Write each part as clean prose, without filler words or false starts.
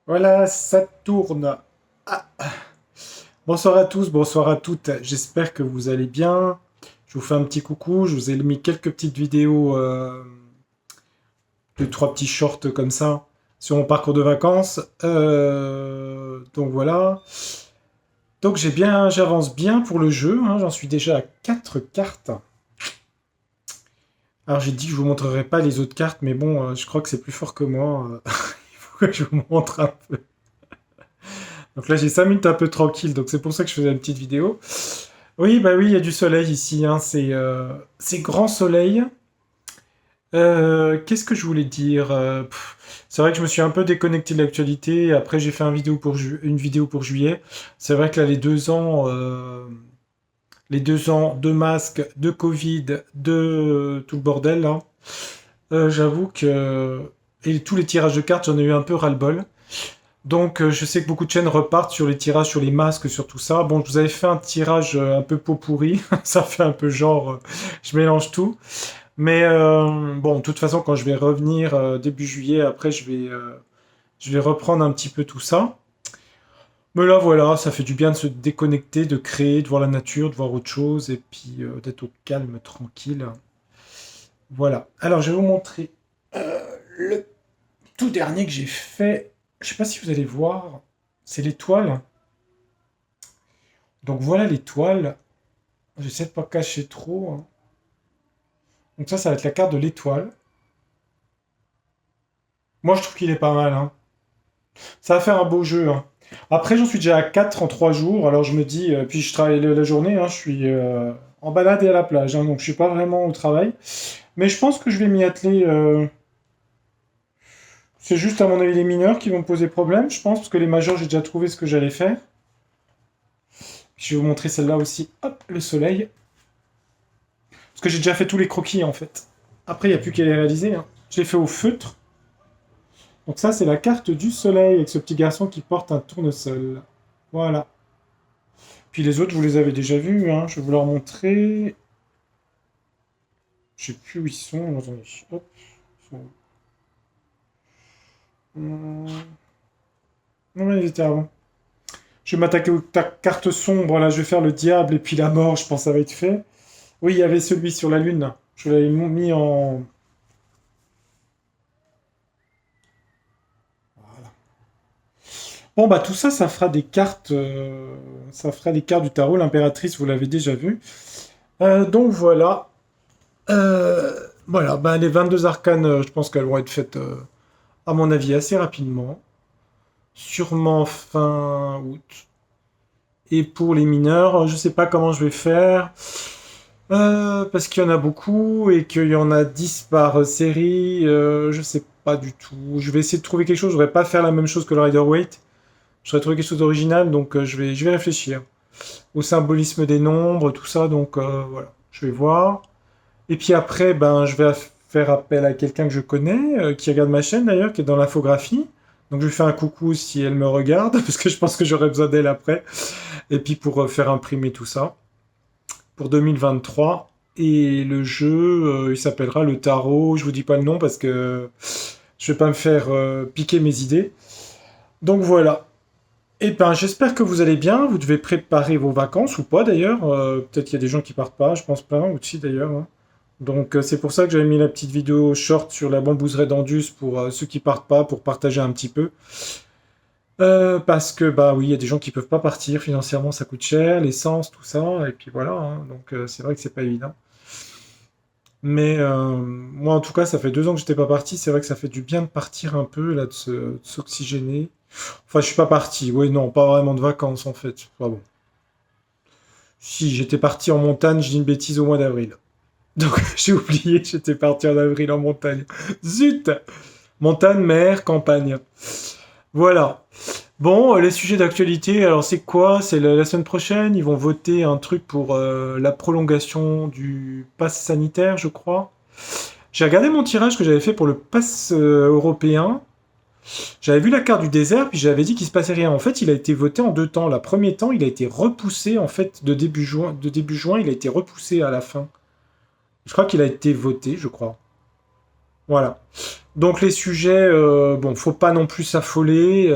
Voilà, ça tourne. Ah. Bonsoir à tous, bonsoir à toutes. J'espère que vous allez bien. Je vous fais un petit coucou. Je vous ai mis quelques petites vidéos, deux, trois petits shorts comme ça sur mon parcours de vacances. Donc voilà. Donc j'avance bien pour le jeu, hein. J'en suis déjà à 4 cartes. Alors j'ai dit que je vous montrerai pas les autres cartes, mais bon, je crois que c'est plus fort que moi. Il faut que je vous montre un peu. Donc là, j'ai 5 minutes un peu tranquille, donc c'est pour ça que je faisais une petite vidéo. Oui, bah oui, il y a du soleil ici, hein, c'est grand soleil. Qu'est-ce que je voulais dire? C'est vrai que je me suis un peu déconnecté de l'actualité. Après, j'ai fait une vidéo pour juillet. C'est vrai que là, les 2 ans de masque, de Covid, de tout le bordel, là, j'avoue que... Et tous les tirages de cartes, j'en ai eu un peu ras-le-bol. Donc, je sais que beaucoup de chaînes repartent sur les tirages, sur les masques, sur tout ça. Bon, je vous avais fait un tirage un peu pot pourri. Ça fait un peu genre, je mélange tout. Mais bon, de toute façon, quand je vais revenir début juillet, après, je vais reprendre un petit peu tout ça. Mais là, voilà, ça fait du bien de se déconnecter, de créer, de voir la nature, de voir autre chose, et puis d'être au calme, tranquille. Voilà. Alors, je vais vous montrer le tout dernier que j'ai fait. Je sais pas si vous allez voir. C'est l'étoile. Donc voilà l'étoile. J'essaie de pas cacher trop, hein. Donc ça va être la carte de l'étoile. Moi, je trouve qu'il est pas mal, hein. Ça va faire un beau jeu, hein. Après, j'en suis déjà à 4 en 3 jours. Alors je me dis, puis je travaille la journée, hein, je suis en balade et à la plage, hein, donc je suis pas vraiment au travail. Mais je pense que je vais m'y atteler. C'est juste à mon avis les mineurs qui vont me poser problème, je pense, parce que les majeurs, j'ai déjà trouvé ce que j'allais faire. Je vais vous montrer celle-là aussi. Hop, le soleil. Parce que j'ai déjà fait tous les croquis en fait. Après, il n'y a plus qu'à les réaliser, hein. Je l'ai fait au feutre. Donc ça, c'est la carte du soleil avec ce petit garçon qui porte un tournesol. Voilà. Puis les autres, vous les avez déjà vus, hein. Je vais vous leur montrer. Je sais plus où ils sont. Attendez. Hop. Ils sont où. Non, mais ils étaient avant. Je vais m'attaquer aux cartes sombres. Là, je vais faire le diable et puis la mort. Je pense que ça va être fait. Oui, il y avait celui sur la lune. Je l'avais mis en... Voilà. Bon, bah tout ça, ça fera des cartes... ça fera les cartes du tarot. L'impératrice, vous l'avez déjà vu. Donc voilà. Voilà, bah, les 22 arcanes, je pense qu'elles vont être faites, à mon avis, assez rapidement. Sûrement fin août. Et pour les mineurs, je sais pas comment je vais faire. Parce qu'il y en a beaucoup et qu'il y en a 10 par série. Je sais pas du tout. Je vais essayer de trouver quelque chose. Je voudrais pas faire la même chose que le Rider-Waite. Je voudrais trouver quelque chose d'original, donc je vais réfléchir. Au symbolisme des nombres, tout ça, donc voilà. Je vais voir. Et puis après, ben, je vais faire appel à quelqu'un que je connais, qui regarde ma chaîne d'ailleurs, qui est dans l'infographie. Donc je lui fais un coucou si elle me regarde, parce que je pense que j'aurai besoin d'elle après. Et puis pour faire imprimer tout ça, pour 2023. Et le jeu, il s'appellera le tarot. Je vous dis pas le nom parce que je vais pas me faire piquer mes idées. Donc voilà. Et ben j'espère que vous allez bien. Vous devez préparer vos vacances ou pas d'ailleurs. Peut-être qu'il y a des gens qui partent pas. Je pense pas aussi d'ailleurs, hein. Donc c'est pour ça que j'avais mis la petite vidéo short sur la bambouseraie d'Andus pour ceux qui partent pas, pour partager un petit peu. Parce que bah oui, il y a des gens qui peuvent pas partir, financièrement ça coûte cher, l'essence, tout ça, et puis voilà, hein. Donc c'est vrai que c'est pas évident. Mais moi en tout cas, ça fait 2 ans que j'étais pas parti, c'est vrai que ça fait du bien de partir un peu, là, de s'oxygéner. Enfin, je suis pas parti, oui, non, pas vraiment de vacances en fait. Enfin bon. Si, j'étais parti en montagne, je dis une bêtise au mois d'avril. Donc j'ai oublié, j'étais parti en avril en montagne. Zut! Montagne, mer, campagne. Voilà. Bon, les sujets d'actualité, alors c'est quoi? C'est la semaine prochaine, ils vont voter un truc pour la prolongation du pass sanitaire, je crois. J'ai regardé mon tirage que j'avais fait pour le pass européen. J'avais vu la carte du désert, puis j'avais dit qu'il se passait rien. En fait, il a été voté en 2 temps. Le premier temps, il a été repoussé, en fait, de début juin, il a été repoussé à la fin. Je crois qu'il a été voté, je crois. Voilà. Donc les sujets, bon, faut pas non plus s'affoler.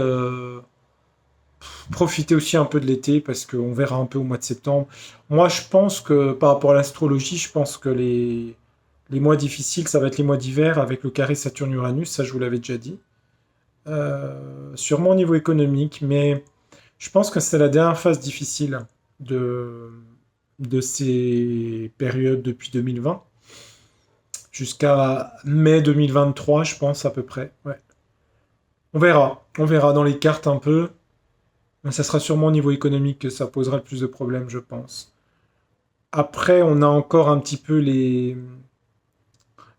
Profiter aussi un peu de l'été parce qu'on verra un peu au mois de septembre. Moi, je pense que par rapport à l'astrologie, je pense que les mois difficiles, ça va être les mois d'hiver avec le carré Saturne-Uranus, ça je vous l'avais déjà dit. Sûrement au niveau économique, mais je pense que c'est la dernière phase difficile de, de ces périodes depuis 2020 jusqu'à mai 2023, je pense à peu près. Ouais. On verra dans les cartes un peu. Mais ça sera sûrement au niveau économique que ça posera le plus de problèmes, je pense. Après, on a encore un petit peu les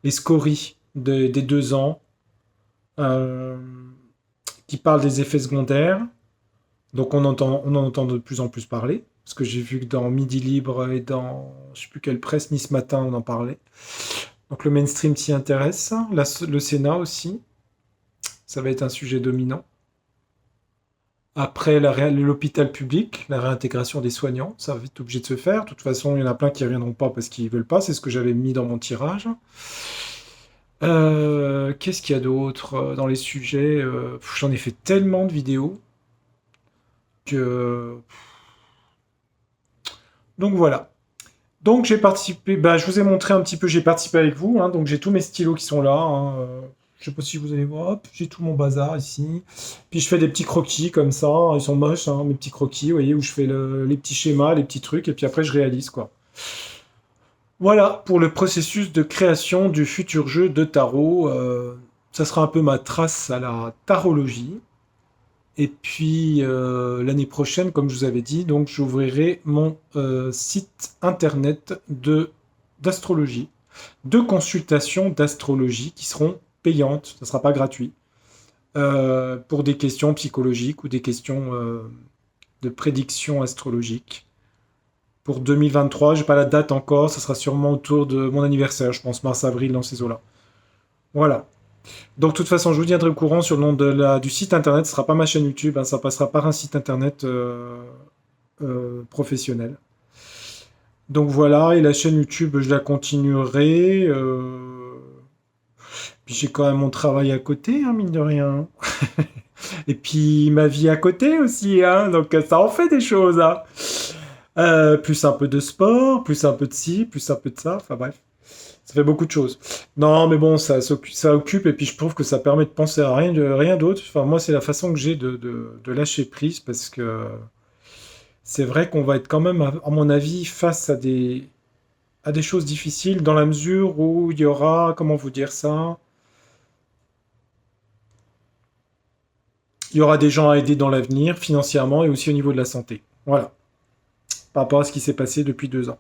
scories des 2 ans euh, qui parlent des effets secondaires. Donc on en entend de plus en plus parler. Parce que j'ai vu que dans Midi Libre et dans je sais plus quelle presse, ni ce matin, on en parlait. Donc le mainstream s'y intéresse. Le Sénat aussi. Ça va être un sujet dominant. Après, l'hôpital public, la réintégration des soignants, ça va être obligé de se faire. De toute façon, il y en a plein qui ne reviendront pas parce qu'ils ne veulent pas. C'est ce que j'avais mis dans mon tirage. Qu'est-ce qu'il y a d'autre dans les sujets J'en ai fait tellement de vidéos que... Donc voilà. Donc j'ai participé, bah, je vous ai montré un petit peu, j'ai participé avec vous, hein, donc j'ai tous mes stylos qui sont là. Hein, je sais pas si vous allez voir, hop, j'ai tout mon bazar ici. Puis je fais des petits croquis comme ça, ils sont moches, hein, mes petits croquis, vous voyez, où je fais les petits schémas, les petits trucs, et puis après je réalise quoi. Voilà pour le processus de création du futur jeu de tarot. Ça sera un peu ma trace à la tarologie. Et puis l'année prochaine, comme je vous avais dit, donc j'ouvrirai mon site internet de d'astrologie, de consultations d'astrologie qui seront payantes, ça ne sera pas gratuit, pour des questions psychologiques ou des questions de prédiction astrologique. Pour 2023, j'ai pas la date encore, ça sera sûrement autour de mon anniversaire, je pense mars-avril dans ces eaux-là. Voilà. Donc, de toute façon, je vous tiendrai au courant sur le nom du site internet. Ce ne sera pas ma chaîne YouTube, hein, ça passera par un site internet professionnel. Donc voilà, et la chaîne YouTube, je la continuerai. Puis j'ai quand même mon travail à côté, hein, mine de rien. Et puis ma vie à côté aussi, hein, donc ça en fait des choses. Hein. Plus un peu de sport, plus un peu de ci, plus un peu de ça, enfin bref. Ça fait beaucoup de choses. Non, mais bon, ça occupe et puis je trouve que ça permet de penser à rien d'autre. Enfin, moi, c'est la façon que j'ai de lâcher prise parce que c'est vrai qu'on va être quand même, à mon avis, face à des choses difficiles dans la mesure où il y aura, comment vous dire ça, il y aura des gens à aider dans l'avenir, financièrement et aussi au niveau de la santé. Voilà, par rapport à ce qui s'est passé depuis 2 ans.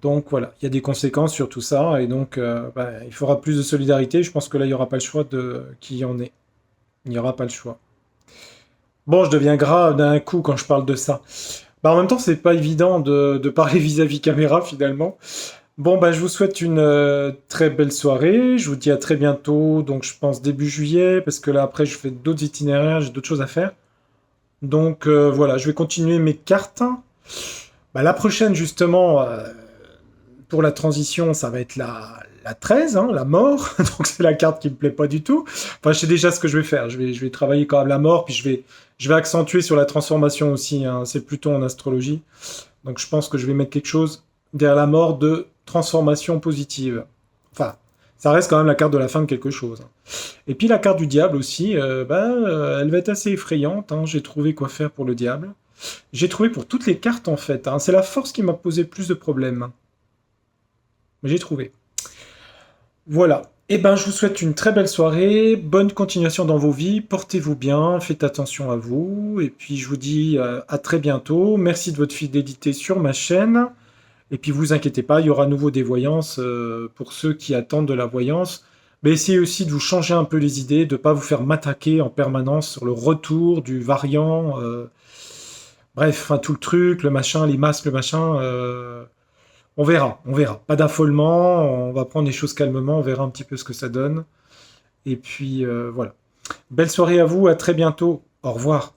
Donc voilà, il y a des conséquences sur tout ça, et donc bah, il faudra plus de solidarité. Je pense que là, il n'y aura pas le choix de qui y en est. Il n'y aura pas le choix. Bon, je deviens grave d'un coup quand je parle de ça. Bah, en même temps, c'est pas évident de parler vis-à-vis caméra finalement. Bon, bah, je vous souhaite une très belle soirée. Je vous dis à très bientôt. Donc, je pense début juillet, parce que là, après, je fais d'autres itinéraires, j'ai d'autres choses à faire. Donc, voilà, je vais continuer mes cartes. Bah, la prochaine, justement, pour la transition, ça va être la 13, hein, la mort. Donc c'est la carte qui me plaît pas du tout. Enfin, je sais déjà ce que je vais faire. Je vais travailler quand même la mort, puis je vais accentuer sur la transformation aussi. Hein. C'est plutôt en astrologie. Donc je pense que je vais mettre quelque chose derrière la mort de transformation positive. Enfin, ça reste quand même la carte de la fin de quelque chose. Hein. Et puis la carte du diable aussi, elle va être assez effrayante. Hein. J'ai trouvé quoi faire pour le diable. J'ai trouvé pour toutes les cartes en fait. Hein. C'est la force qui m'a posé plus de problèmes. Mais j'ai trouvé. Voilà. Eh ben, je vous souhaite une très belle soirée, bonne continuation dans vos vies, portez-vous bien, faites attention à vous, et puis je vous dis à très bientôt. Merci de votre fidélité sur ma chaîne, et puis vous inquiétez pas, il y aura à nouveau des voyances pour ceux qui attendent de la voyance. Mais essayez aussi de vous changer un peu les idées, de ne pas vous faire matraquer en permanence sur le retour du variant. Bref, enfin, tout le truc, le machin, les masques, le machin. On verra, on verra. Pas d'affolement, on va prendre les choses calmement, on verra un petit peu ce que ça donne. Et puis voilà. Belle soirée à vous, à très bientôt. Au revoir.